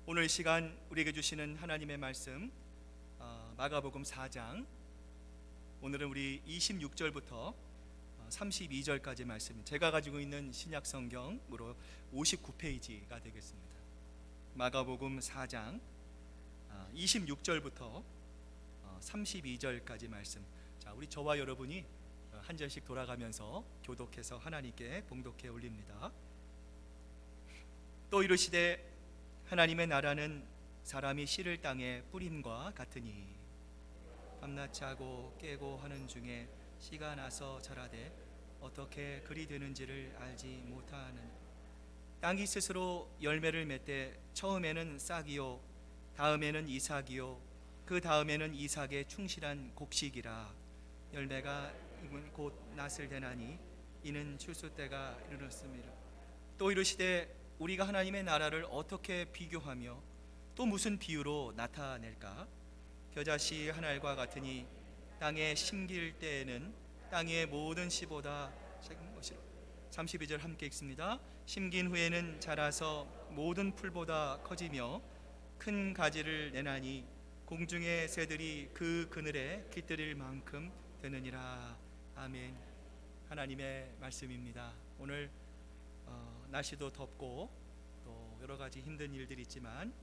오늘 이 시간 우리에게 주시는 하나님의 말씀 마가복음 4장, 오늘은 우리 26절부터 32절까지 말씀, 제가 가지고 있는 신약 성경으로 59페이지가 되겠습니다. 마가복음 4장 26절부터 32절까지 말씀. 자, 우리 저와 여러분이 한 절씩 돌아가면서 교독해서 하나님께 봉독해 올립니다. 또 이르시되 하나님의 나라는 사람이 씨를 땅에 뿌림과 같으니 밤낮 자고 깨고 하는 중에 씨가 나서 자라되 어떻게 그리 되는지를 알지 못하는, 땅이 스스로 열매를 맺되 처음에는 싹이요 다음에는 이삭이요 그 다음에는 이삭의 충실한 곡식이라. 열매가 익으면 곧 낫을 되나니 이는 출수 때가 이르렀습니다. 또 이르시되 우리가 하나님의 나라를 어떻게 비교하며 또 무슨 비유로 나타낼까? 겨자씨 한 알과 같으니 땅에 심길 때에는 땅의 모든 씨보다 작은 것이로. 32절 함께 읽습니다. 심긴 후에는 자라서 모든 풀보다 커지며 큰 가지를 내나니 공중의 새들이 그 그늘에 깃들일 만큼 되느니라. 아멘. 하나님의 말씀입니다. 오늘 날씨도 덥고 또 여러 가지 힘든 일들이 있지만,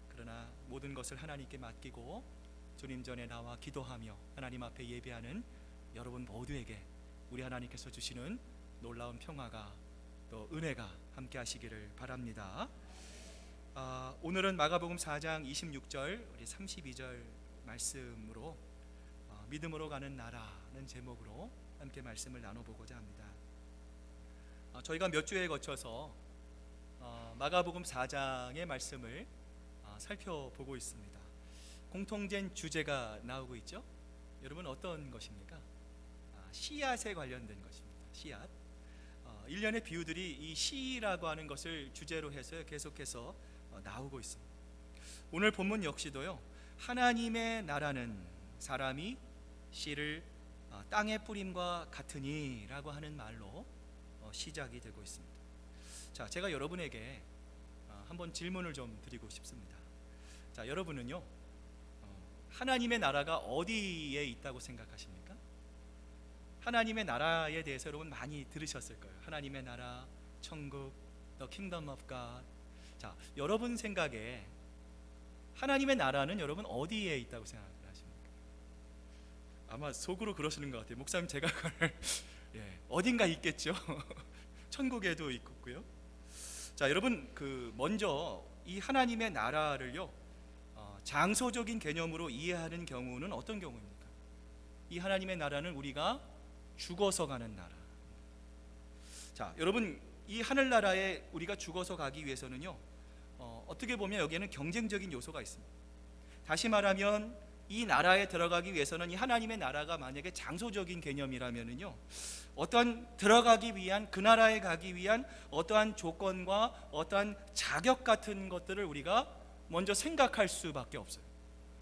그러나 모든 것을 하나님께 맡기고 주님 전에 나와 기도하며 하나님 앞에 예배하는 여러분 모두에게 우리 하나님께서 주시는 놀라운 평화가 또 은혜가 함께 하시기를 바랍니다. 오늘은 마가복음 4장 26절 우리 32절 말씀으로 믿음으로 가는 나라는 제목으로 함께 말씀을 나눠보고자 합니다. 저희가 몇 주에 거쳐서 마가복음 4장의 말씀을 살펴보고 있습니다. 공통된 주제가 나오고 있죠. 여러분 어떤 것입니까? 씨앗에 관련된 것입니다. 씨앗. 일련의 비유들이 이 씨라고 하는 것을 주제로 해서 계속해서 나오고 있습니다. 오늘 본문 역시도요, 하나님의 나라는 사람이 씨를 땅에 뿌림과 같으니 라고 하는 말로 시작이 되고 있습니다. 자, 제가 여러분에게 한번 질문을 좀 드리고 싶습니다. 자, 여러분은요, 하나님의 나라가 어디에 있다고 생각하십니까? 하나님의 나라에 대해서 여러분 많이 들으셨을 거예요. 하나님의 나라, 천국, The Kingdom of God. 자, 여러분 생각에 하나님의 나라는 여러분 어디에 있다고 생각하십니까? 아마 속으로 그러시는 것 같아요. 목사님, 제가 그걸 어딘가 있겠죠. 천국에도 있고요. 자, 여러분 먼저 이 하나님의 나라를요, 장소적인 개념으로 이해하는 경우는 어떤 경우입니까? 이 하나님의 나라는 우리가 죽어서 가는 나라. 자, 여러분, 이 하늘나라에 우리가 죽어서 가기 위해서는요, 어떻게 보면 여기에는 경쟁적인 요소가 있습니다. 다시 말하면 이 나라에 들어가기 위해서는, 이 하나님의 나라가 만약에 장소적인 개념이라면은요, 어떠한 들어가기 위한, 그 나라에 가기 위한 어떠한 조건과 어떠한 자격 같은 것들을 우리가 먼저 생각할 수밖에 없어요.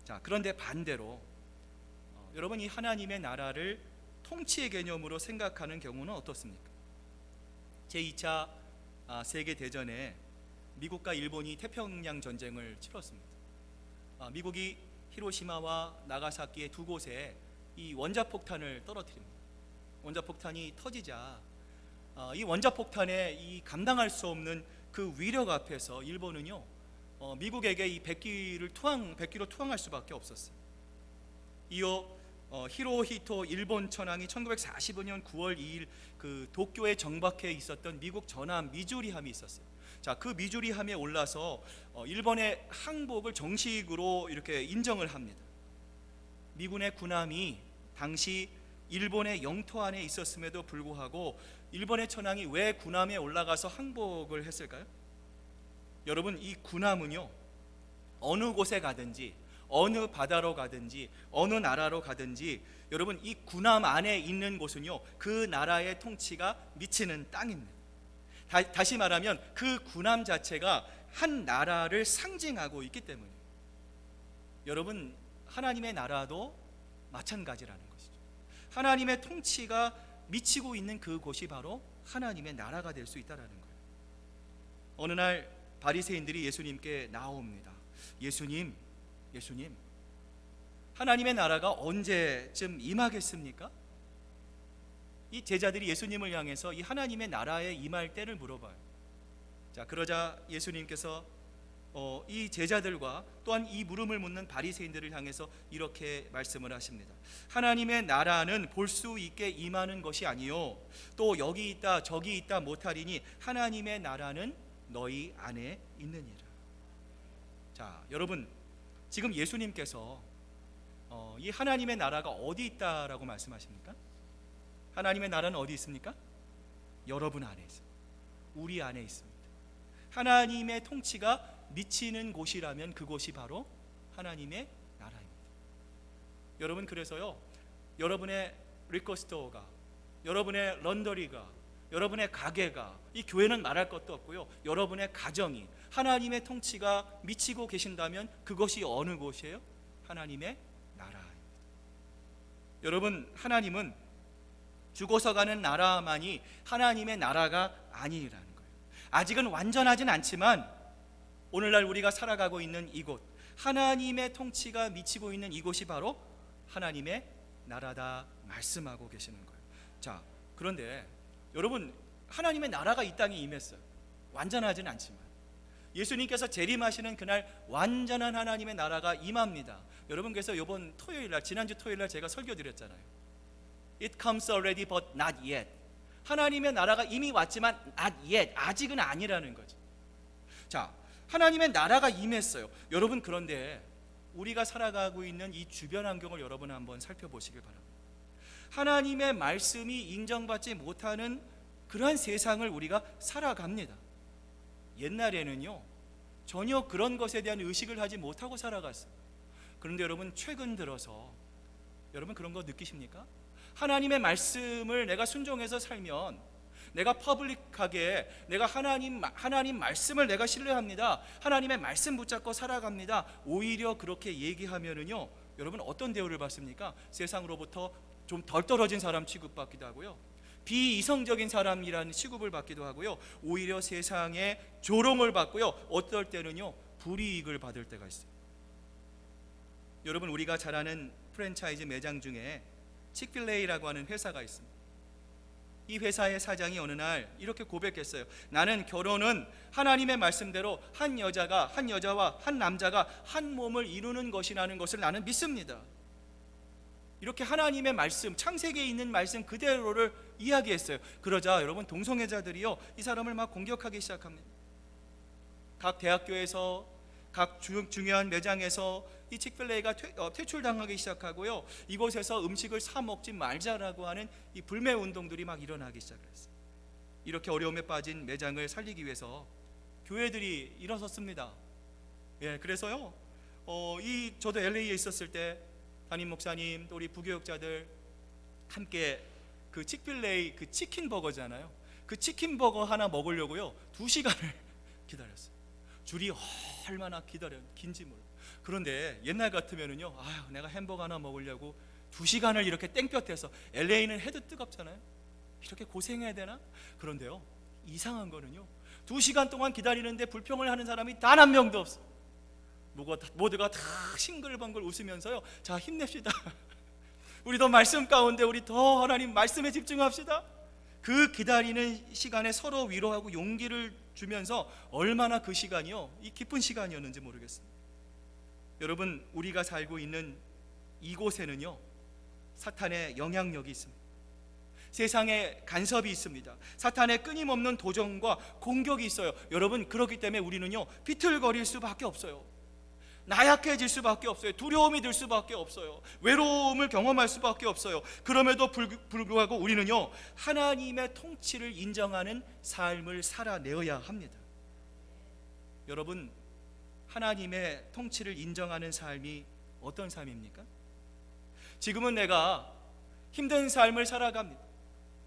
자, 그런데 반대로 여러분, 이 하나님의 나라를 통치의 개념으로 생각하는 경우는 어떻습니까? 제2차 세계대전에 미국과 일본이 태평양 전쟁을 치렀습니다. 미국이 히로시마와 나가사키의 두 곳에 이 원자폭탄을 떨어뜨립니다. 원자폭탄이 터지자 이 원자폭탄에 이 감당할 수 없는 그 위력 앞에서 일본은요, 미국에게 이 백기로 투항할 수밖에 없었어요. 이어 히로히토 일본 천황이 1945년 9월 2일 그 도쿄에 정박해 있었던 미국 전함 미주리함이 있었어요. 자, 그 미주리함에 올라서 일본의 항복을 정식으로 이렇게 인정을 합니다. 미군의 군함이 당시 일본의 영토 안에 있었음에도 불구하고 일본의 천황이 왜 군함에 올라가서 항복을 했을까요? 여러분, 이 군함은요, 어느 곳에 가든지, 어느 바다로 가든지, 어느 나라로 가든지, 여러분, 이 군함 안에 있는 곳은요, 그 나라의 통치가 미치는 땅입니다. 다시 말하면 그 군함 자체가 한 나라를 상징하고 있기 때문에, 여러분, 하나님의 나라도 마찬가지라는 것이죠. 하나님의 통치가 미치고 있는 그곳이 바로 하나님의 나라가 될 수 있다는 거예요. 어느 날 바리새인들이 예수님께 나옵니다. 예수님, 하나님의 나라가 언제쯤 임하겠습니까? 이 제자들이 예수님을 향해서 이 하나님의 나라에 임할 때를 물어봐요. 자, 그러자 예수님께서 이 제자들과 또한 이 물음을 묻는 바리새인들을 향해서 이렇게 말씀을 하십니다. 하나님의 나라는 볼 수 있게 임하는 것이 아니요 또 여기 있다 저기 있다 못하리니 하나님의 나라는 너희 안에 있느니라. 자, 여러분, 지금 예수님께서 이 하나님의 나라가 어디 있다라고 말씀하십니까? 하나님의 나라는 어디 있습니까? 여러분 안에 있습니다. 우리 안에 있습니다. 하나님의 통치가 미치는 곳이라면 그곳이 바로 하나님의 나라입니다. 여러분, 그래서요, 여러분의 리커스토어가, 여러분의 런더리가, 여러분의 가게가, 이 교회는 말할 것도 없고요, 여러분의 가정이 하나님의 통치가 미치고 계신다면 그것이 어느 곳이에요? 하나님의 나라입니다. 여러분, 하나님은 죽어서 가는 나라만이 하나님의 나라가 아니라는 거예요. 아직은 완전하진 않지만 오늘날 우리가 살아가고 있는 이곳, 하나님의 통치가 미치고 있는 이곳이 바로 하나님의 나라다 말씀하고 계시는 거예요. 자, 그런데 여러분, 하나님의 나라가 이 땅에 임했어요. 완전하진 않지만 예수님께서 재림하시는 그날 완전한 하나님의 나라가 임합니다. 여러분, 그래서 이번 토요일날, 지난주 토요일날 제가 설교 드렸잖아요. It comes already but not yet. 하나님의 나라가 이미 왔지만 not yet, 아직은 아니라는 거죠. 자, 하나님의 나라가 임했어요. 여러분, 그런데 우리가 살아가고 있는 이 주변 환경을 여러분 한번 살펴보시길 바랍니다. 하나님의 말씀이 인정받지 못하는 그러한 세상을 우리가 살아갑니다. 옛날에는요, 전혀 그런 것에 대한 의식을 하지 못하고 살아갔어요. 그런데 여러분, 최근 들어서 여러분 그런 거 느끼십니까? 하나님의 말씀을 내가 순종해서 살면, 내가 퍼블릭하게 내가 하나님 말씀을 내가 신뢰합니다, 하나님의 말씀 붙잡고 살아갑니다, 오히려 그렇게 얘기하면은요, 여러분 어떤 대우를 받습니까? 세상으로부터 좀 덜 떨어진 사람 취급받기도 하고요, 비이성적인 사람이라는 취급을 받기도 하고요, 오히려 세상에 조롱을 받고요, 어떨 때는요 불이익을 받을 때가 있어요. 여러분, 우리가 잘 아는 프랜차이즈 매장 중에 칙필레이라고 하는 회사가 있습니다. 이 회사의 사장이 어느 날 이렇게 고백했어요. 나는 결혼은 하나님의 말씀대로 한 여자와 한 남자가 한 몸을 이루는 것이라는 것을 나는 믿습니다. 이렇게 하나님의 말씀, 창세기에 있는 말씀 그대로를 이야기했어요. 그러자 여러분, 동성애자들이요, 이 사람을 막 공격하기 시작합니다. 각 대학교에서, 각 중요한 매장에서 이 칙필레이가 퇴출당하기 시작하고요, 이곳에서 음식을 사 먹지 말자라고 하는 이 불매 운동들이 막 일어나기 시작했어요. 이렇게 어려움에 빠진 매장을 살리기 위해서 교회들이 일어섰습니다. 예, 그래서요, 저도 LA에 있었을 때 담임 목사님 또 우리 부교육자들 함께 그 칙필레이 그 치킨 버거잖아요. 그 치킨 버거 하나 먹으려고요 2시간을 기다렸어요. 줄이 얼마나 긴지 몰라요. 그런데 옛날 같으면은요, 내가 햄버거 하나 먹으려고 2시간을 이렇게 땡볕에서, LA는 해도 뜨겁잖아요. 이렇게 고생해야 되나? 그런데요, 이상한 거는요, 2시간 동안 기다리는데 불평을 하는 사람이 단 한 명도 없어요. 모두가 다 싱글벙글 웃으면서요, 자, 힘냅시다. 우리 더 말씀 가운데 우리 더 하나님 말씀에 집중합시다. 그 기다리는 시간에 서로 위로하고 용기를 주면서 얼마나 그 시간이요, 이 기쁜 시간이었는지 모르겠습니다. 여러분, 우리가 살고 있는 이곳에는요, 사탄의 영향력이 있습니다. 세상에 간섭이 있습니다. 사탄의 끊임없는 도전과 공격이 있어요. 여러분, 그렇기 때문에 우리는요 비틀거릴 수밖에 없어요. 나약해질 수밖에 없어요. 두려움이 들 수밖에 없어요. 외로움을 경험할 수밖에 없어요. 그럼에도 불구하고 우리는요 하나님의 통치를 인정하는 삶을 살아내어야 합니다. 여러분, 하나님의 통치를 인정하는 삶이 어떤 삶입니까? 지금은 내가 힘든 삶을 살아갑니다.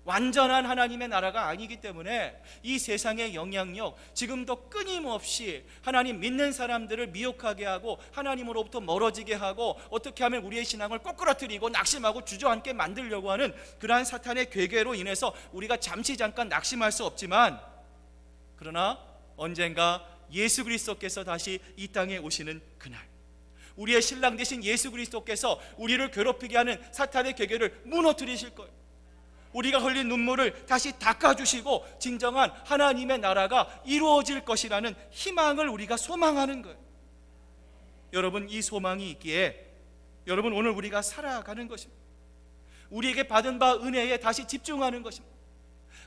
완전한 하나님의 나라가 아니기 때문에 이 세상의 영향력, 지금도 끊임없이 하나님 믿는 사람들을 미혹하게 하고 하나님으로부터 멀어지게 하고 어떻게 하면 우리의 신앙을 꼬꾸라뜨리고 낙심하고 주저앉게 만들려고 하는 그러한 사탄의 괴계로 인해서 우리가 잠깐 낙심할 수 없지만, 그러나 언젠가 예수 그리스도께서 다시 이 땅에 오시는 그날, 우리의 신랑 되신 예수 그리스도께서 우리를 괴롭히게 하는 사탄의 계계를 무너뜨리실 거예요. 우리가 흘린 눈물을 다시 닦아주시고 진정한 하나님의 나라가 이루어질 것이라는 희망을 우리가 소망하는 거예요. 여러분, 이 소망이 있기에 여러분, 오늘 우리가 살아가는 것입니다. 우리에게 받은 바 은혜에 다시 집중하는 것입니다.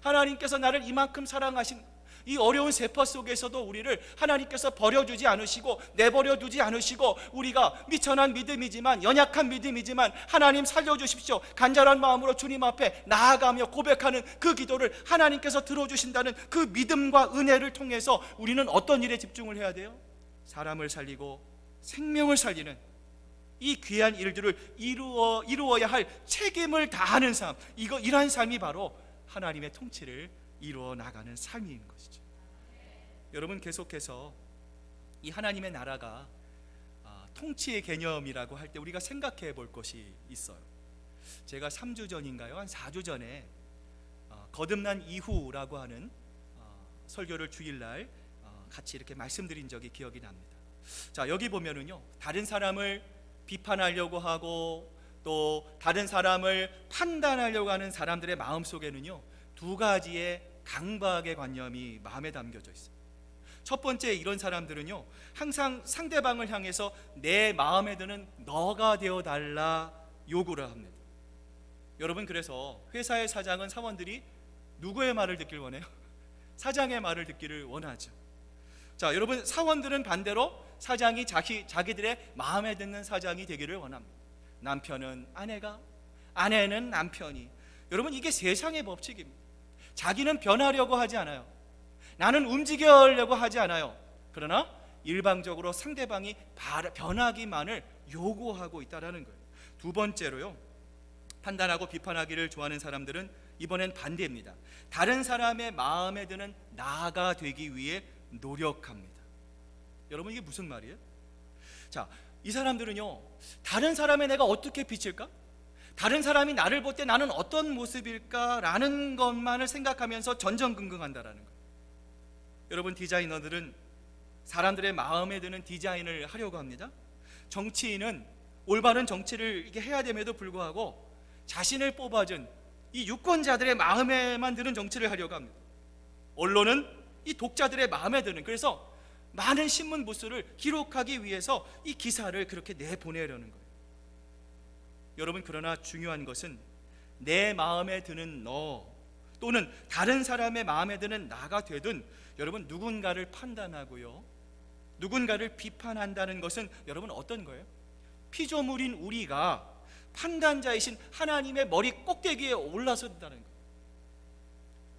하나님께서 나를 이만큼 사랑하신 이 어려운 세파 속에서도 우리를 하나님께서 버려두지 않으시고 내버려 두지 않으시고, 우리가 미천한 믿음이지만, 연약한 믿음이지만 하나님 살려주십시오 간절한 마음으로 주님 앞에 나아가며 고백하는 그 기도를 하나님께서 들어주신다는 그 믿음과 은혜를 통해서 우리는 어떤 일에 집중을 해야 돼요? 사람을 살리고 생명을 살리는 이 귀한 일들을 이루어야 할 책임을 다하는 삶, 이러한 삶이 바로 하나님의 통치를 이루어 나가는 삶인 것이죠. 여러분, 계속해서 이 하나님의 나라가 통치의 개념이라고 할 때 우리가 생각해 볼 것이 있어요. 제가 3주 전인가요? 한 4주 전에 거듭난 이후라고 하는 설교를 주일날 같이 이렇게 말씀드린 적이 기억이 납니다. 자, 여기 보면은요, 다른 사람을 비판하려고 하고 또 다른 사람을 판단하려고 하는 사람들의 마음 속에는요, 두 가지의 강박의 관념이 마음에 담겨져 있어요. 첫 번째, 이런 사람들은요, 항상 상대방을 향해서 내 마음에 드는 너가 되어달라 요구를 합니다. 여러분, 그래서 회사의 사장은 사원들이 누구의 말을 듣길 원해요? 사장의 말을 듣기를 원하죠. 자, 여러분, 사원들은 반대로 사장이 자기들의 마음에 드는 사장이 되기를 원합니다. 남편은 아내가, 아내는 남편이. 여러분, 이게 세상의 법칙입니다. 자기는 변하려고 하지 않아요. 나는 움직여려고 하지 않아요. 그러나 일방적으로 상대방이 변하기만을 요구하고 있다는 거예요. 두 번째로요, 판단하고 비판하기를 좋아하는 사람들은 이번엔 반대입니다. 다른 사람의 마음에 드는 나가 되기 위해 노력합니다. 여러분, 이게 무슨 말이에요? 자, 이 사람들은요, 다른 사람의 내가 어떻게 비칠까? 다른 사람이 나를 볼 때 나는 어떤 모습일까라는 것만을 생각하면서 전전긍긍한다라는 거예요. 여러분, 디자이너들은 사람들의 마음에 드는 디자인을 하려고 합니다. 정치인은 올바른 정치를 이게 해야 됨에도 불구하고 자신을 뽑아준 이 유권자들의 마음에만 드는 정치를 하려고 합니다. 언론은 이 독자들의 마음에 드는, 그래서 많은 신문 부수를 기록하기 위해서 이 기사를 그렇게 내보내려는 거예요. 여러분, 그러나 중요한 것은 내 마음에 드는 너 또는 다른 사람의 마음에 드는 나가 되든, 여러분, 누군가를 판단하고요, 누군가를 비판한다는 것은 여러분 어떤 거예요? 피조물인 우리가 판단자이신 하나님의 머리 꼭대기에 올라선다는 거예요.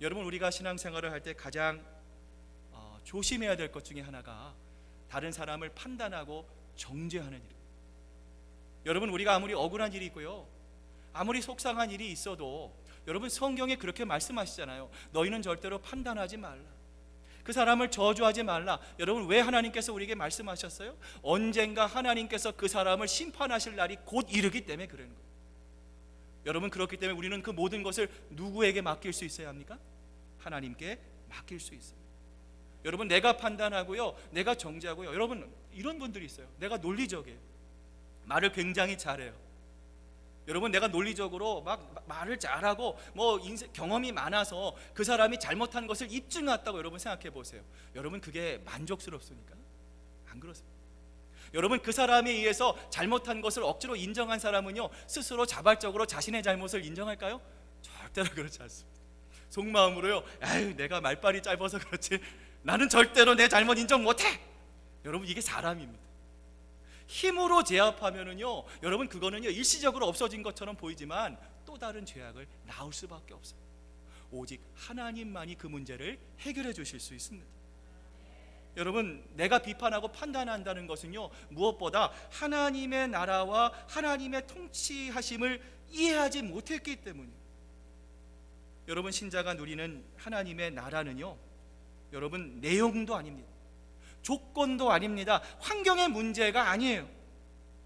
여러분, 우리가 신앙생활을 할 때 가장 조심해야 될 것 중에 하나가 다른 사람을 판단하고 정죄하는 일입니다. 여러분, 우리가 아무리 억울한 일이 있고요, 아무리 속상한 일이 있어도 여러분, 성경에 그렇게 말씀하시잖아요. 너희는 절대로 판단하지 말라, 그 사람을 저주하지 말라. 여러분, 왜 하나님께서 우리에게 말씀하셨어요? 언젠가 하나님께서 그 사람을 심판하실 날이 곧 이르기 때문에 그러는 거예요. 여러분, 그렇기 때문에 우리는 그 모든 것을 누구에게 맡길 수 있어야 합니까? 하나님께 맡길 수 있어요. 여러분, 내가 판단하고요, 내가 정죄하고요, 여러분, 이런 분들이 있어요. 내가 논리적이에요, 말을 굉장히 잘해요. 여러분, 내가 논리적으로 막 말을 잘하고 인생 경험이 많아서 그 사람이 잘못한 것을 입증했다고 여러분 생각해 보세요. 여러분, 그게 만족스럽습니까? 안 그렇습니다. 여러분, 그 사람에 의해서 잘못한 것을 억지로 인정한 사람은요, 스스로 자발적으로 자신의 잘못을 인정할까요? 절대로 그렇지 않습니다. 속마음으로요, 아유, 내가 말빨이 짧아서 그렇지 나는 절대로 내 잘못 인정 못해. 여러분, 이게 사람입니다. 힘으로 제압하면은요, 여러분, 그거는요, 일시적으로 없어진 것처럼 보이지만 또 다른 죄악을 낳을 수밖에 없어요. 오직 하나님만이 그 문제를 해결해 주실 수 있습니다. 여러분, 내가 비판하고 판단한다는 것은요, 무엇보다 하나님의 나라와 하나님의 통치하심을 이해하지 못했기 때문이에요. 여러분, 신자가 누리는 하나님의 나라는요, 여러분, 내용도 아닙니다. 조건도 아닙니다. 환경의 문제가 아니에요.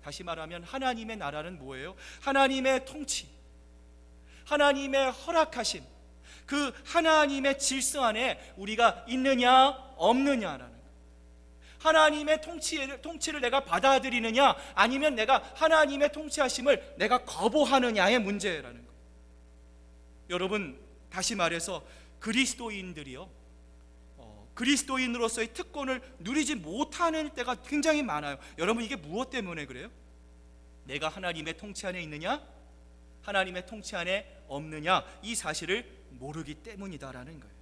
다시 말하면 하나님의 나라는 뭐예요? 하나님의 통치, 하나님의 허락하심, 그 하나님의 질서 안에 우리가 있느냐 없느냐라는 거예요. 하나님의 통치를 내가 받아들이느냐, 아니면 내가 하나님의 통치하심을 내가 거부하느냐의 문제라는 거예요. 여러분, 다시 말해서 그리스도인들이요, 그리스도인으로서의 특권을 누리지 못하는 때가 굉장히 많아요. 여러분, 이게 무엇 때문에 그래요? 내가 하나님의 통치 안에 있느냐, 하나님의 통치 안에 없느냐, 이 사실을 모르기 때문이다라는 거예요.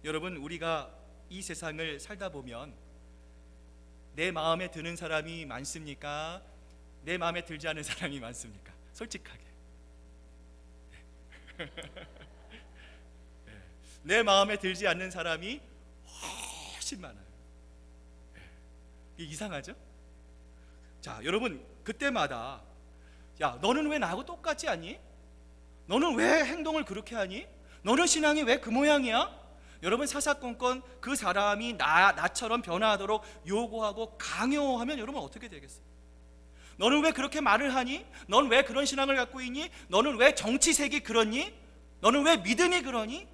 여러분, 우리가 이 세상을 살다 보면 내 마음에 드는 사람이 많습니까? 내 마음에 들지 않는 사람이 많습니까? 솔직하게. 내 마음에 들지 않는 사람이 훨씬 많아요. 이게 이상하죠? 자, 여러분, 그때마다 야, 너는 왜 나하고 똑같지 않니? 너는 왜 행동을 그렇게 하니? 너는 신앙이 왜 그 모양이야? 여러분, 사사건건 그 사람이 나처럼 변화하도록 요구하고 강요하면 여러분 어떻게 되겠어요? 너는 왜 그렇게 말을 하니? 넌 왜 그런 신앙을 갖고 있니? 너는 왜 정치색이 그러니? 너는 왜 믿음이 그러니?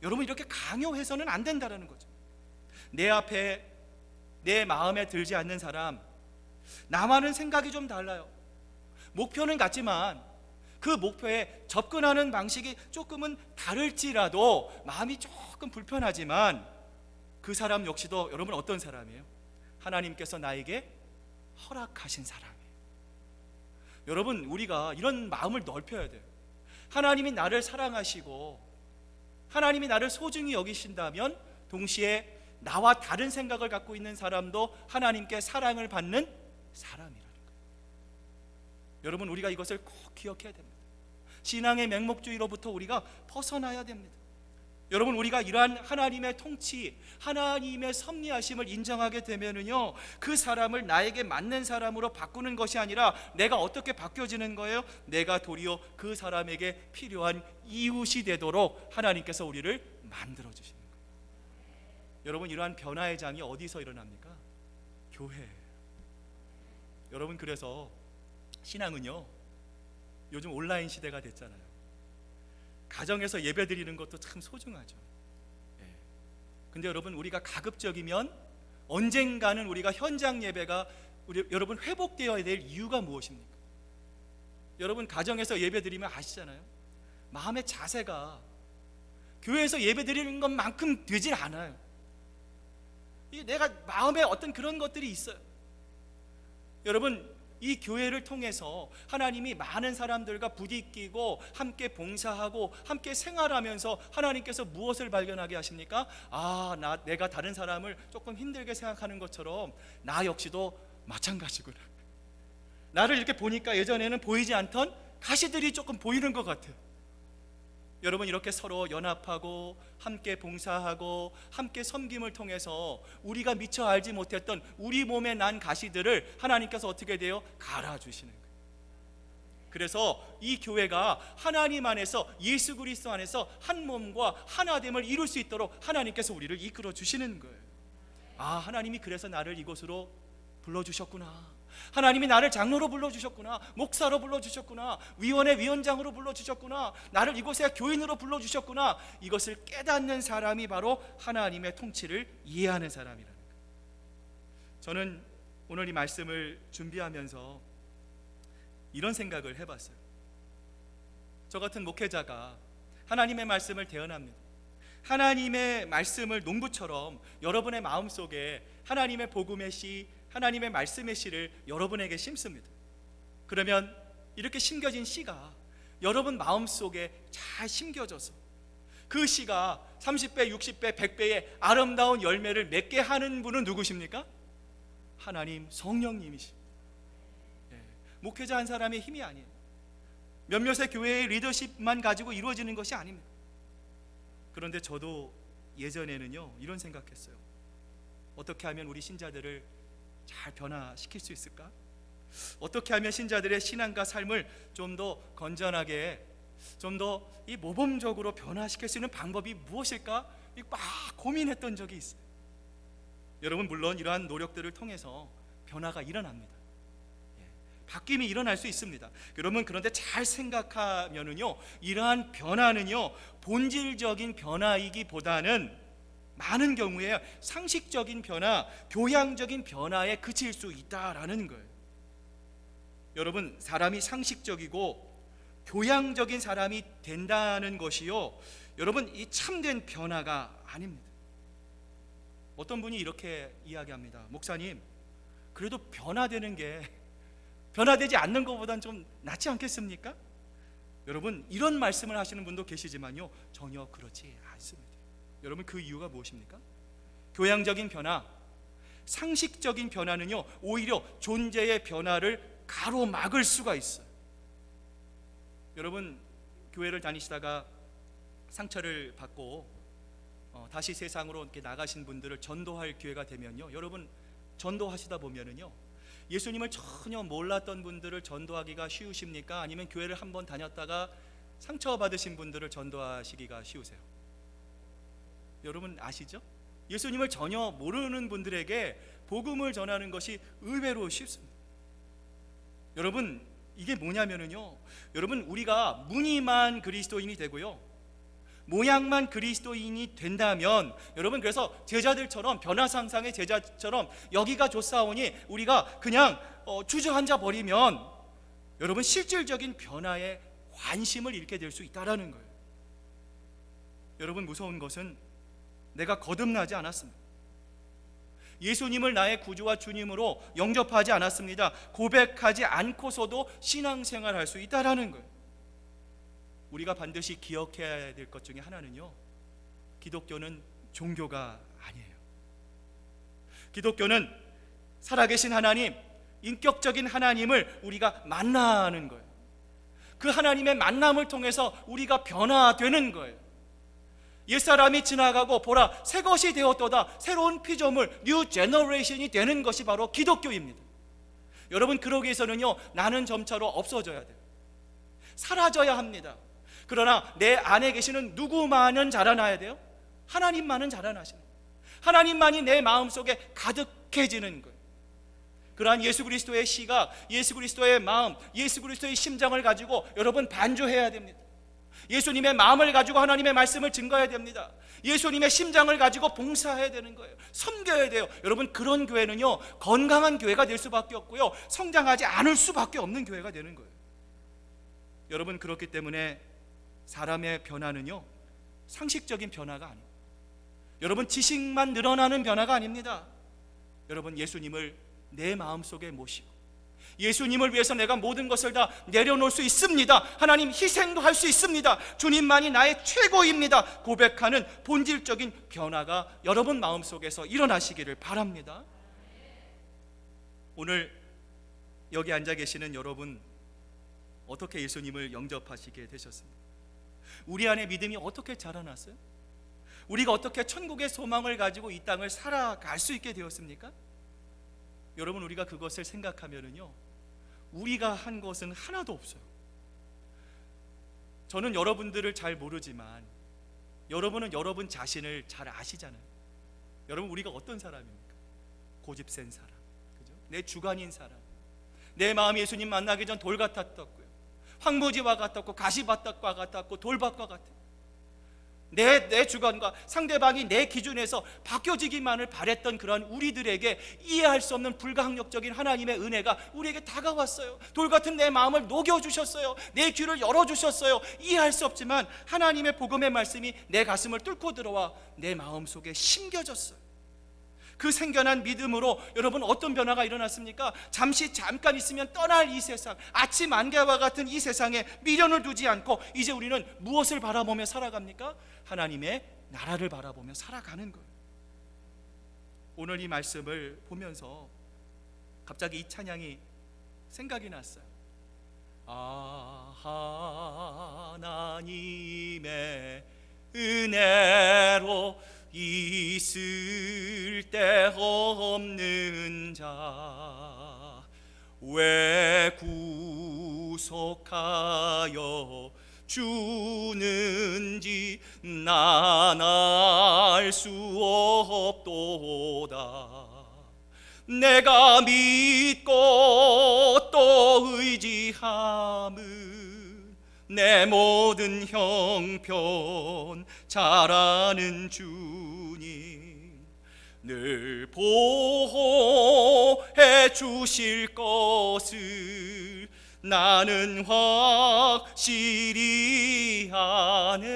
여러분, 이렇게 강요해서는 안 된다는 거죠. 내 앞에 내 마음에 들지 않는 사람, 나와는 생각이 좀 달라요. 목표는 같지만 그 목표에 접근하는 방식이 조금은 다를지라도 마음이 조금 불편하지만 그 사람 역시도 여러분 어떤 사람이에요? 하나님께서 나에게 허락하신 사람이에요. 여러분, 우리가 이런 마음을 넓혀야 돼요. 하나님이 나를 사랑하시고 하나님이 나를 소중히 여기신다면 동시에 나와 다른 생각을 갖고 있는 사람도 하나님께 사랑을 받는 사람이라는 거예요. 여러분, 우리가 이것을 꼭 기억해야 됩니다. 신앙의 맹목주의로부터 우리가 벗어나야 됩니다. 여러분, 우리가 이러한 하나님의 통치, 하나님의 섭리하심을 인정하게 되면은요, 그 사람을 나에게 맞는 사람으로 바꾸는 것이 아니라 내가 어떻게 바뀌어지는 거예요? 내가 도리어 그 사람에게 필요한 이웃이 되도록 하나님께서 우리를 만들어 주시는 거예요. 여러분, 이러한 변화의 장이 어디서 일어납니까? 교회예요. 여러분, 그래서 신앙은요, 요즘 온라인 시대가 됐잖아요. 가정에서 예배 드리는 것도 참 소중하죠. 근데 여러분, 우리가 가급적이면 언젠가는 우리가 현장 예배가 여러분 회복되어야 될 이유가 무엇입니까? 여러분, 가정에서 예배 드리면 아시잖아요. 마음의 자세가 교회에서 예배 드리는 것만큼 되질 않아요. 내가 마음에 어떤 그런 것들이 있어요. 여러분, 이 교회를 통해서 하나님이 많은 사람들과 부딪히고 함께 봉사하고 함께 생활하면서 하나님께서 무엇을 발견하게 하십니까? 내가 다른 사람을 조금 힘들게 생각하는 것처럼 나 역시도 마찬가지구나. 나를 이렇게 보니까 예전에는 보이지 않던 가시들이 조금 보이는 것 같아요. 여러분, 이렇게 서로 연합하고 함께 봉사하고 함께 섬김을 통해서 우리가 미처 알지 못했던 우리 몸에 난 가시들을 하나님께서 어떻게 돼요? 갈아주시는 거예요. 그래서 이 교회가 하나님 안에서, 예수 그리스도 안에서 한 몸과 하나됨을 이룰 수 있도록 하나님께서 우리를 이끌어 주시는 거예요. 하나님이 그래서 나를 이곳으로 불러주셨구나. 하나님이 나를 장로로 불러주셨구나. 목사로 불러주셨구나. 위원회 위원장으로 불러주셨구나. 나를 이곳에 교인으로 불러주셨구나. 이것을 깨닫는 사람이 바로 하나님의 통치를 이해하는 사람이라는 거예요. 저는 오늘 이 말씀을 준비하면서 이런 생각을 해봤어요. 저 같은 목회자가 하나님의 말씀을 대언합니다. 하나님의 말씀을 농부처럼 여러분의 마음속에 하나님의 복음의 씨, 하나님의 말씀의 씨를 여러분에게 심습니다. 그러면 이렇게 심겨진 씨가 여러분 마음속에 잘 심겨져서 그 씨가 30배, 60배, 100배의 아름다운 열매를 맺게 하는 분은 누구십니까? 하나님 성령님이십니다. 목회자 한 사람의 힘이 아니에요. 몇몇의 교회의 리더십만 가지고 이루어지는 것이 아닙니다. 그런데 저도 예전에는요, 이런 생각했어요. 어떻게 하면 우리 신자들을 잘 변화시킬 수 있을까? 어떻게 하면 신자들의 신앙과 삶을 좀 더 건전하게, 좀 더 이 모범적으로 변화시킬 수 있는 방법이 무엇일까? 막 고민했던 적이 있어요. 여러분, 물론 이러한 노력들을 통해서 변화가 일어납니다. 바뀜이 일어날 수 있습니다. 여러분, 그런데 잘 생각하면은요, 이러한 변화는요, 본질적인 변화이기보다는 많은 경우에 상식적인 변화, 교양적인 변화에 그칠 수 있다라는 거예요. 여러분, 사람이 상식적이고 교양적인 사람이 된다는 것이요, 여러분, 이 참된 변화가 아닙니다. 어떤 분이 이렇게 이야기합니다. 목사님, 그래도 변화되는 게 변화되지 않는 것보단 좀 낫지 않겠습니까? 여러분, 이런 말씀을 하시는 분도 계시지만요, 전혀 그렇지 않습니다. 여러분, 그 이유가 무엇입니까? 교양적인 변화, 상식적인 변화는요, 오히려 존재의 변화를 가로막을 수가 있어요. 여러분, 교회를 다니시다가 상처를 받고 다시 세상으로 이렇게 나가신 분들을 전도할 기회가 되면요, 여러분, 전도하시다 보면은요, 예수님을 전혀 몰랐던 분들을 전도하기가 쉬우십니까? 아니면 교회를 한번 다녔다가 상처받으신 분들을 전도하시기가 쉬우세요? 여러분 아시죠? 예수님을 전혀 모르는 분들에게 복음을 전하는 것이 의외로 쉽습니다. 여러분, 이게 뭐냐면은요, 여러분, 우리가 무늬만 그리스도인이 되고요, 모양만 그리스도인이 된다면, 여러분, 그래서 제자들처럼, 변화상상의 제자처럼 여기가 좋사오니 우리가 그냥 주저앉아 버리면, 여러분, 실질적인 변화에 관심을 잃게 될 수 있다라는 거예요. 여러분, 무서운 것은 내가 거듭나지 않았습니다. 예수님을 나의 구주와 주님으로 영접하지 않았습니다. 고백하지 않고서도 신앙생활할 수 있다라는 거예요. 우리가 반드시 기억해야 될 것 중에 하나는요, 기독교는 종교가 아니에요. 기독교는 살아계신 하나님, 인격적인 하나님을 우리가 만나는 거예요. 그 하나님의 만남을 통해서 우리가 변화되는 거예요. 옛사람이 지나가고 보라, 새 것이 되었도다. 새로운 피조물, 뉴 제너레이션이 되는 것이 바로 기독교입니다. 여러분, 그러기 위해서는요, 나는 점차로 없어져야 돼요. 사라져야 합니다. 그러나 내 안에 계시는 누구만은 자라나야 돼요? 하나님만은 자라나시는 거예요. 하나님만이 내 마음속에 가득해지는 거예요. 그러한 예수 그리스도의 시각, 예수 그리스도의 마음, 예수 그리스도의 심장을 가지고 여러분 반주해야 됩니다. 예수님의 마음을 가지고 하나님의 말씀을 증거해야 됩니다. 예수님의 심장을 가지고 봉사해야 되는 거예요. 섬겨야 돼요. 여러분, 그런 교회는요, 건강한 교회가 될 수밖에 없고요, 성장하지 않을 수밖에 없는 교회가 되는 거예요. 여러분, 그렇기 때문에 사람의 변화는요, 상식적인 변화가 아니에요. 여러분, 지식만 늘어나는 변화가 아닙니다. 여러분, 예수님을 내 마음속에 모시고 예수님을 위해서 내가 모든 것을 다 내려놓을 수 있습니다. 하나님, 희생도 할 수 있습니다. 주님만이 나의 최고입니다. 고백하는 본질적인 변화가 여러분 마음속에서 일어나시기를 바랍니다. 오늘 여기 앉아 계시는 여러분, 어떻게 예수님을 영접하시게 되셨습니까? 우리 안에 믿음이 어떻게 자라났어요? 우리가 어떻게 천국의 소망을 가지고 이 땅을 살아갈 수 있게 되었습니까? 여러분, 우리가 그것을 생각하면은요, 우리가 한 것은 하나도 없어요. 저는 여러분들을 잘 모르지만 여러분은 여러분 자신을 잘 아시잖아요. 여러분, 우리가 어떤 사람입니까? 고집센 사람, 그죠? 내 주관인 사람. 내 마음이 예수님 만나기 전 돌 같았고요, 황무지와 같았고, 가시밭과 같았고, 돌밭과 같아요. 내 주관과 상대방이 내 기준에서 바뀌어지기만을 바랬던 그러한 우리들에게 이해할 수 없는 불가항력적인 하나님의 은혜가 우리에게 다가왔어요. 돌같은 내 마음을 녹여주셨어요. 내 귀를 열어주셨어요. 이해할 수 없지만 하나님의 복음의 말씀이 내 가슴을 뚫고 들어와 내 마음속에 심겨졌어요. 그 생겨난 믿음으로 여러분, 어떤 변화가 일어났습니까? 잠깐 있으면 떠날 이 세상, 아침 안개와 같은 이 세상에 미련을 두지 않고 이제 우리는 무엇을 바라보며 살아갑니까? 하나님의 나라를 바라보며 살아가는 거예요. 오늘 이 말씀을 보면서 갑자기 이 찬양이 생각이 났어요. 하나님의 은혜로 있을 데 없는 자 왜 구속하여 주는지 난 알 수 없도다. 내가 믿고 또 의지함은 내 모든 형편 잘 아는 주님. 늘 보호해 주실 것을 나는 확실히 아네.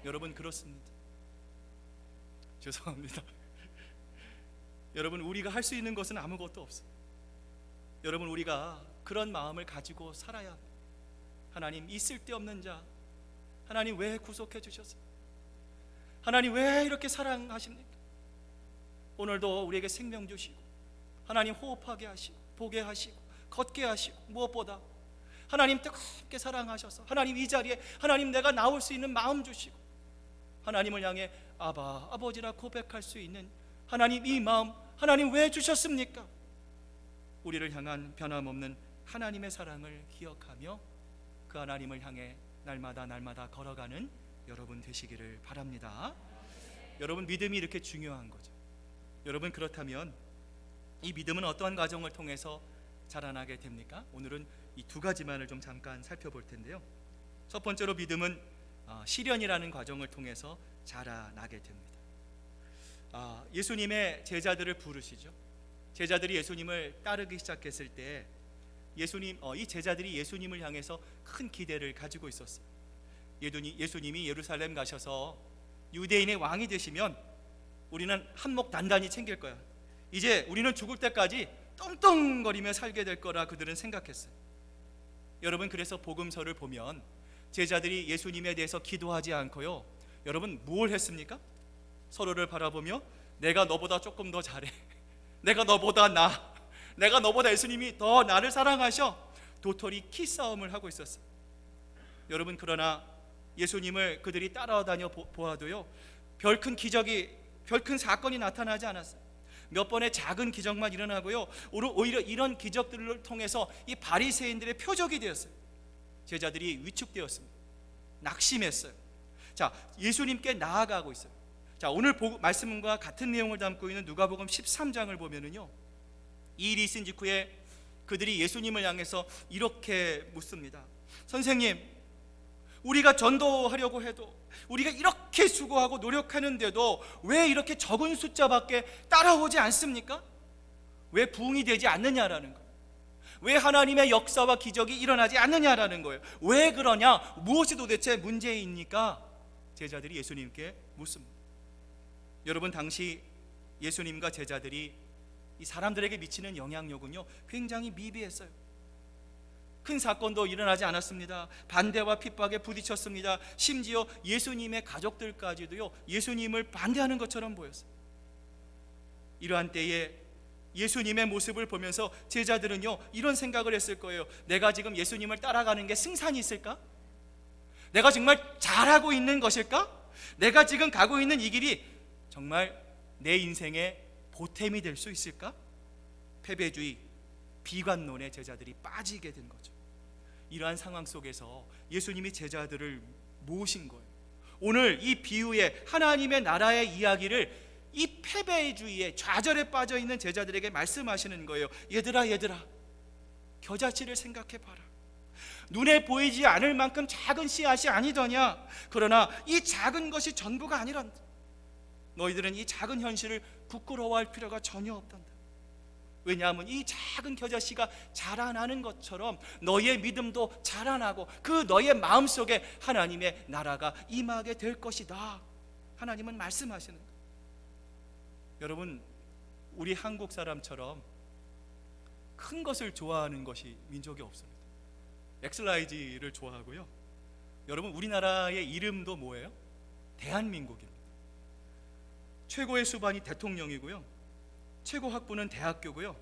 여러분, 그렇습니다. 죄송합니다. 여러분, 우리가 할 수 있는 것은 아무것도 없어요. 여러분, 우리가 그런 마음을 가지고 살아야 합니다. 하나님, 이 쓸데없는 자, 하나님 왜 구속해 주셨어요? 하나님 왜 이렇게 사랑하십니까? 오늘도 우리에게 생명 주시고, 하나님 호흡하게 하시고, 보게 하시고, 걷게 하시고, 무엇보다 하나님 뜨겁게 사랑하셔서 하나님 이 자리에 하나님 내가 나올 수 있는 마음 주시고, 하나님을 향해 아바, 아버지라 고백할 수 있는 하나님 이 마음, 하나님 왜 주셨습니까? 우리를 향한 변함없는 하나님의 사랑을 기억하며 그 하나님을 향해 날마다 걸어가는 여러분 되시기를 바랍니다. 여러분, 믿음이 이렇게 중요한 거죠. 여러분, 그렇다면 이 믿음은 어떠한 과정을 통해서 자라나게 됩니까? 오늘은 이 두 가지만을 좀 잠깐 살펴볼 텐데요. 첫 번째로 믿음은 시련이라는 과정을 통해서 자라나게 됩니다. 예수님의 제자들을 부르시죠. 제자들이 예수님을 따르기 시작했을 때 이 제자들이 예수님을 향해서 큰 기대를 가지고 있었어요. 예수님이 예루살렘 가셔서 유대인의 왕이 되시면 우리는 한몫 단단히 챙길 거야. 이제 우리는 죽을 때까지 떵떵거리며 살게 될 거라 그들은 생각했어요. 여러분, 그래서 복음서를 보면 제자들이 예수님에 대해서 기도하지 않고요, 여러분 뭘 했습니까? 서로를 바라보며 내가 너보다 조금 더 잘해, 내가 너보다 내가 너보다 예수님이 더 나를 사랑하셔, 도토리 키 싸움을 하고 있었어요. 여러분, 그러나 예수님을 그들이 따라다녀 보아도요, 별 큰 사건이 나타나지 않았어요. 몇 번의 작은 기적만 일어나고요, 오히려 이런 기적들을 통해서 이 바리새인들의 표적이 되었어요. 제자들이 위축되었습니다. 낙심했어요. 자, 예수님께 나아가고 있어요. 자, 오늘 말씀과 같은 내용을 담고 있는 누가복음 13장을 보면은요, 이 일이 있은 직후에 그들이 예수님을 향해서 이렇게 묻습니다. 선생님, 우리가 전도하려고 해도, 우리가 이렇게 수고하고 노력하는데도 왜 이렇게 적은 숫자밖에 따라오지 않습니까? 왜 부흥이 되지 않느냐라는 거예요. 왜 하나님의 역사와 기적이 일어나지 않느냐라는 거예요. 왜 그러냐? 무엇이 도대체 문제입니까? 제자들이 예수님께 묻습니다. 여러분, 당시 예수님과 제자들이 이 사람들에게 미치는 영향력은요, 굉장히 미비했어요. 큰 사건도 일어나지 않았습니다. 반대와 핍박에 부딪혔습니다. 심지어 예수님의 가족들까지도요, 예수님을 반대하는 것처럼 보였어요. 이러한 때에 예수님의 모습을 보면서 제자들은요, 이런 생각을 했을 거예요. 내가 지금 예수님을 따라가는 게 승산이 있을까? 내가 정말 잘하고 있는 것일까? 내가 지금 가고 있는 이 길이 정말 내 인생의 보탬이 될 수 있을까? 패배주의, 비관론에 제자들이 빠지게 된 거죠. 이러한 상황 속에서 예수님이 제자들을 모으신 거예요. 오늘 이 비유의 하나님의 나라의 이야기를 이 패배주의의 좌절에 빠져 있는 제자들에게 말씀하시는 거예요. 얘들아, 겨자씨를 생각해 봐라. 눈에 보이지 않을 만큼 작은 씨앗이 아니더냐? 그러나 이 작은 것이 전부가 아니란다. 너희들은 이 작은 현실을 부끄러워할 필요가 전혀 없단다. 왜냐하면 이 작은 겨자씨가 자라나는 것처럼 너희의 믿음도 자라나고 그 너희의 마음속에 하나님의 나라가 임하게 될 것이다. 하나님은 말씀하시는 거예요. 여러분, 우리 한국 사람처럼 큰 것을 좋아하는 것이 민족이 없습니다. 엑슬라이즈를 좋아하고요. 여러분, 우리나라의 이름도 뭐예요? 대한민국입니다. 최고의 수반이 대통령이고요, 최고 학부는 대학교고요,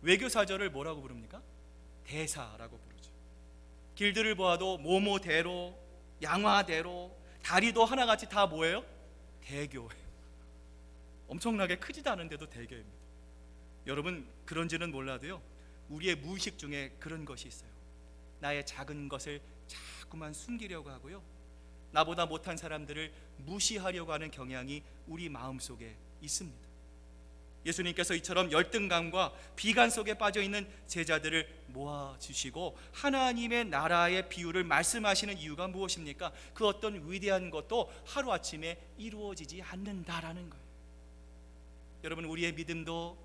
외교사절을 뭐라고 부릅니까? 대사라고 부르죠. 길들을 보아도 모모대로, 양화대로, 다리도 하나같이 다 뭐예요? 대교예요. 엄청나게 크지도 않은데도 대교입니다. 여러분, 그런지는 몰라도요, 우리의 무의식 중에 그런 것이 있어요. 나의 작은 것을 자꾸만 숨기려고 하고요, 나보다 못한 사람들을 무시하려고 하는 경향이 우리 마음속에 있습니다. 예수님께서 이처럼 열등감과 비관 속에 빠져 있는 제자들을 모아주시고 하나님의 나라의 비유를 말씀하시는 이유가 무엇입니까? 그 어떤 위대한 것도 하루아침에 이루어지지 않는다라는 거예요. 여러분, 우리의 믿음도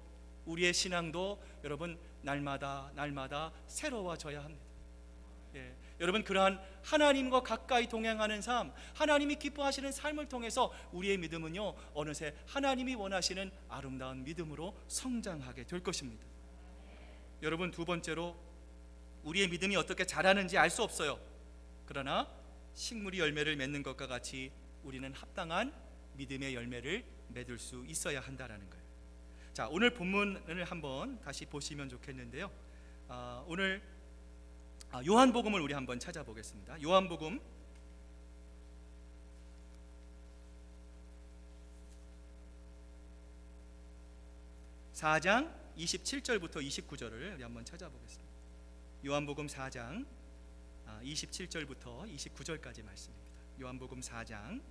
우리의 신앙도 여러분 날마다 새로워져야 합니다. 여러분, 그러한 하나님과 가까이 동행하는 삶, 하나님이 기뻐하시는 삶을 통해서 우리의 믿음은요, 어느새 하나님이 원하시는 아름다운 믿음으로 성장하게 될 것입니다. 여러분, 두 번째로 우리의 믿음이 어떻게 자라는지 알 수 없어요. 그러나 식물이 열매를 맺는 것과 같이 우리는 합당한 믿음의 열매를 맺을 수 있어야 한다라는 거예요. 자, 오늘 본문을 한번 다시 보시면 좋겠는데요. 오늘 요한복음을 우리 한번 찾아보겠습니다. 요한복음 4장 27절부터 29절을 우리 한번 찾아보겠습니다. 요한복음 4장 27절부터 29절까지 말씀입니다. 요한복음 4장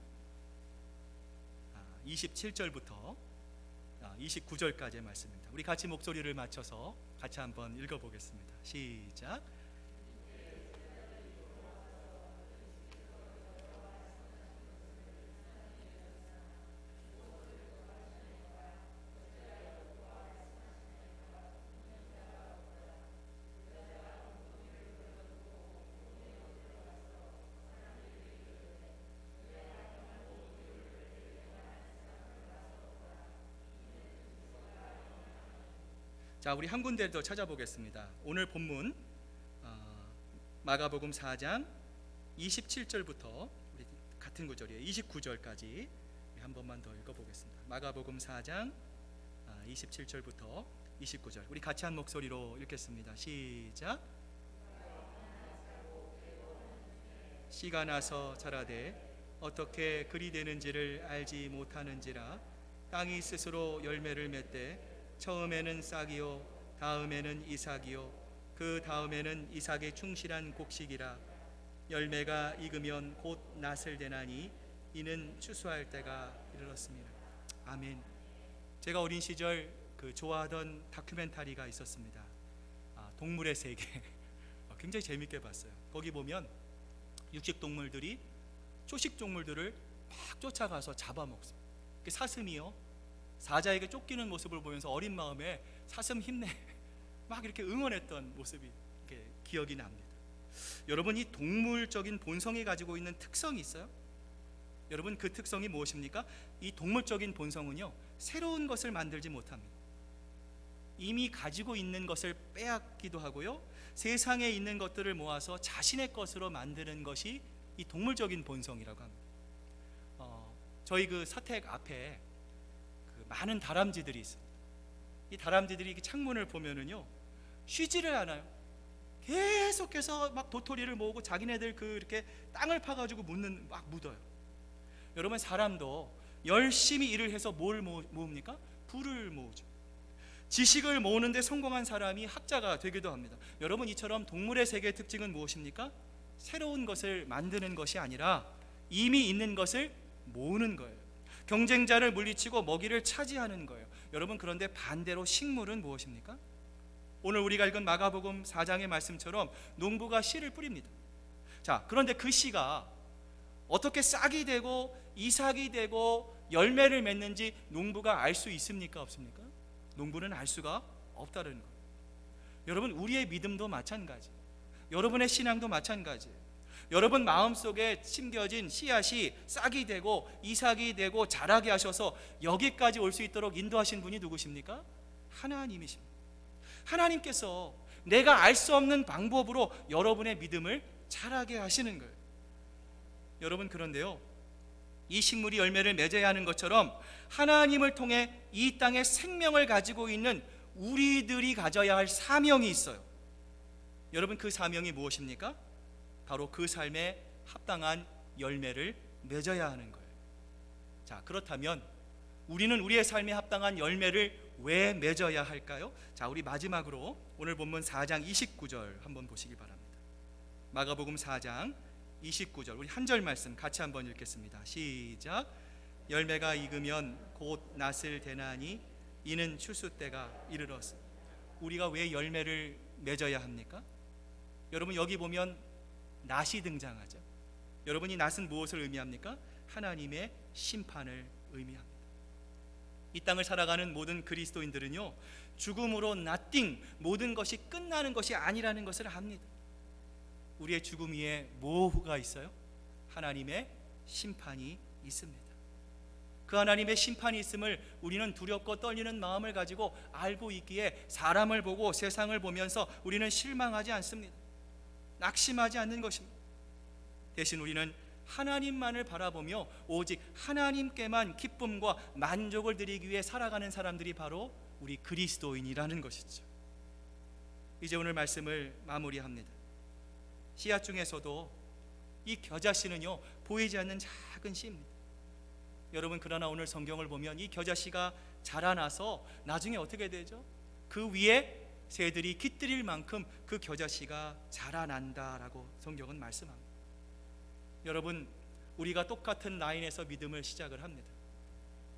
27절부터 29절까지의 말씀입니다. 우리 같이 목소리를 맞춰서 같이 한번 읽어보겠습니다. 시작. 자, 우리 한 군데 더 찾아보겠습니다. 오늘 본문 마가복음 4장 27절부터 우리 같은 구절이에요. 29절까지 한 번만 더 읽어보겠습니다. 마가복음 4장 27절부터 29절 우리 같이 한 목소리로 읽겠습니다. 시작. 씨가 나서 자라되 어떻게 그리 되는지를 알지 못하는지라. 땅이 스스로 열매를 맺되 처음에는 싹이요 다음에는 이삭이요 그 다음에는 이삭의 충실한 곡식이라. 열매가 익으면 곧 낫을 대나니 이는 추수할 때가 이르렀습니다. 아멘. 제가 어린 시절 좋아하던 다큐멘터리가 있었습니다. 동물의 세계. 굉장히 재밌게 봤어요. 거기 보면 육식동물들이 초식동물들을 막 쫓아가서 잡아먹습니다. 사슴이요 사자에게 쫓기는 모습을 보면서 어린 마음에 사슴 힘내 막 이렇게 응원했던 모습이 이렇게 기억이 납니다. 여러분, 이 동물적인 본성이 가지고 있는 특성이 있어요. 여러분, 그 특성이 무엇입니까? 이 동물적인 본성은요, 새로운 것을 만들지 못합니다. 이미 가지고 있는 것을 빼앗기도 하고요, 세상에 있는 것들을 모아서 자신의 것으로 만드는 것이 이 동물적인 본성이라고 합니다. 저희 그 사택 앞에 많은 다람쥐들이 있습니다. 이 다람쥐들이 창문을 보면은요, 쉬지를 않아요. 계속해서 막 도토리를 모으고 자기네들 이렇게 땅을 파가지고 막 묻어요. 여러분, 사람도 열심히 일을 해서 뭘 모읍니까? 부를 모으죠. 지식을 모으는데 성공한 사람이 학자가 되기도 합니다. 여러분, 이처럼 동물의 세계의 특징은 무엇입니까? 새로운 것을 만드는 것이 아니라 이미 있는 것을 모으는 거예요. 경쟁자를 물리치고 먹이를 차지하는 거예요. 여러분, 그런데 반대로 식물은 무엇입니까? 오늘 우리가 읽은 마가복음 4장의 말씀처럼 농부가 씨를 뿌립니다. 자, 그런데 그 씨가 어떻게 싹이 되고 이삭이 되고 열매를 맺는지 농부가 알 수 있습니까? 없습니까? 농부는 알 수가 없다는 거예요. 여러분, 우리의 믿음도 마찬가지, 여러분의 신앙도 마찬가지예요. 여러분 마음속에 심겨진 씨앗이 싹이 되고 이삭이 되고 자라게 하셔서 여기까지 올 수 있도록 인도하신 분이 누구십니까? 하나님이십니다. 하나님께서 내가 알 수 없는 방법으로 여러분의 믿음을 자라게 하시는 거예요. 여러분, 그런데요, 이 식물이 열매를 맺어야 하는 것처럼 하나님을 통해 이 땅에 생명을 가지고 있는 우리들이 가져야 할 사명이 있어요. 여러분, 그 사명이 무엇입니까? 바로 그 삶에 합당한 열매를 맺어야 하는 거예요. 자, 그렇다면 우리는 우리의 삶에 합당한 열매를 왜 맺어야 할까요? 자, 우리 마지막으로 오늘 본문 4장 29절 한번 보시기 바랍니다. 마가복음 4장 29절 우리 한 절 말씀 같이 한번 읽겠습니다. 시작. 열매가 익으면 곧 낫을 대나니 이는 출수 때가 이르렀습니다. 우리가 왜 열매를 맺어야 합니까? 여러분, 여기 보면 낫이 등장하죠. 여러분, 이 낫은 무엇을 의미합니까? 하나님의 심판을 의미합니다. 이 땅을 살아가는 모든 그리스도인들은요, 죽음으로 nothing, 모든 것이 끝나는 것이 아니라는 것을 압니다. 우리의 죽음 위에 뭐가 있어요? 하나님의 심판이 있습니다. 그 하나님의 심판이 있음을 우리는 두렵고 떨리는 마음을 가지고 알고 있기에 사람을 보고 세상을 보면서 우리는 실망하지 않습니다. 낙심하지 않는 것입니다. 대신 우리는 하나님만을 바라보며 오직 하나님께만 기쁨과 만족을 드리기 위해 살아가는 사람들이 바로 우리 그리스도인이라는 것이죠. 이제 오늘 말씀을 마무리합니다. 씨앗 중에서도 이 겨자씨는요, 보이지 않는 작은 씨입니다. 여러분, 그러나 오늘 성경을 보면 이 겨자씨가 자라나서 나중에 어떻게 되죠? 그 위에 새들이 깃들일 만큼 그 겨자씨가 자라난다라고 성경은 말씀합니다. 여러분, 우리가 똑같은 라인에서 믿음을 시작을 합니다.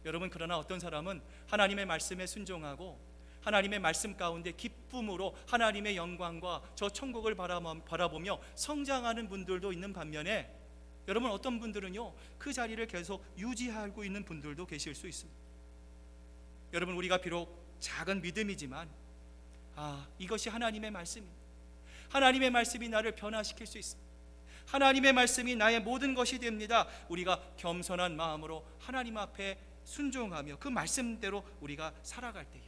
여러분, 그러나 어떤 사람은 하나님의 말씀에 순종하고 하나님의 말씀 가운데 기쁨으로 하나님의 영광과 저 천국을 바라보며 성장하는 분들도 있는 반면에, 여러분, 어떤 분들은요, 그 자리를 계속 유지하고 있는 분들도 계실 수 있습니다. 여러분, 우리가 비록 작은 믿음이지만 이것이 하나님의 말씀입니다. 하나님의 말씀이 나를 변화시킬 수 있습니다. 하나님의 말씀이 나의 모든 것이 됩니다. 우리가 겸손한 마음으로 하나님 앞에 순종하며 그 말씀대로 우리가 살아갈 때에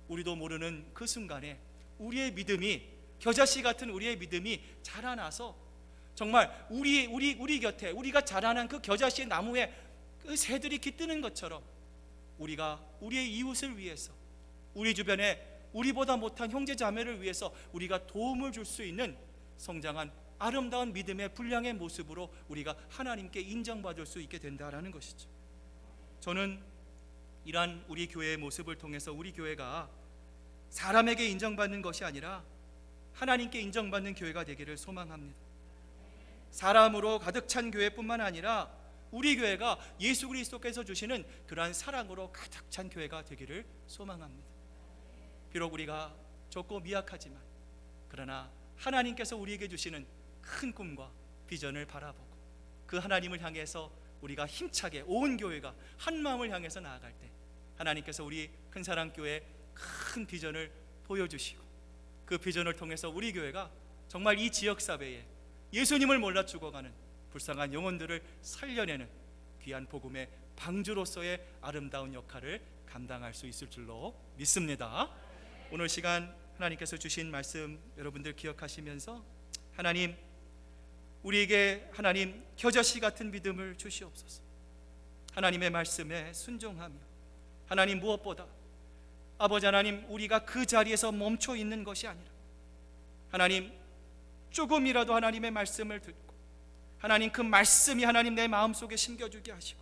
우리도 모르는 그 순간에 우리의 믿음이, 겨자씨 같은 우리의 믿음이 자라나서 정말 우리 곁에, 우리가 자라난 그 겨자씨 나무에 그 새들이 깃드는 것처럼 우리가 우리의 이웃을 위해서, 우리 주변에 우리보다 못한 형제 자매를 위해서 우리가 도움을 줄 수 있는 성장한 아름다운 믿음의 분량의 모습으로 우리가 하나님께 인정받을 수 있게 된다라는 것이죠. 저는 이러한 우리 교회의 모습을 통해서 우리 교회가 사람에게 인정받는 것이 아니라 하나님께 인정받는 교회가 되기를 소망합니다. 사람으로 가득 찬 교회뿐만 아니라 우리 교회가 예수 그리스도께서 주시는 그러한 사랑으로 가득 찬 교회가 되기를 소망합니다. 비록 우리가 적고 미약하지만, 그러나 하나님께서 우리에게 주시는 큰 꿈과 비전을 바라보고 그 하나님을 향해서 우리가 힘차게 온 교회가 한 마음을 향해서 나아갈 때 하나님께서 우리 큰사랑교회에 큰 비전을 보여주시고 그 비전을 통해서 우리 교회가 정말 이 지역사회에 예수님을 몰라 죽어가는 불쌍한 영혼들을 살려내는 귀한 복음의 방주로서의 아름다운 역할을 감당할 수 있을 줄로 믿습니다. 오늘 시간 하나님께서 주신 말씀 여러분들 기억하시면서, 하나님, 우리에게 하나님 겨자씨 같은 믿음을 주시옵소서. 하나님의 말씀에 순종하며, 하나님, 무엇보다 아버지 하나님, 우리가 그 자리에서 멈춰 있는 것이 아니라 하나님, 조금이라도 하나님의 말씀을 듣고 하나님, 그 말씀이 하나님 내 마음속에 심겨주게 하시고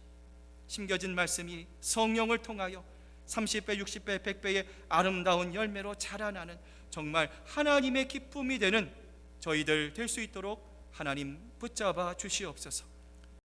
심겨진 말씀이 성령을 통하여 30배, 60배, 100배의 아름다운 열매로 자라나는 정말 하나님의 기쁨이 되는 저희들 될 수 있도록 하나님 붙잡아 주시옵소서.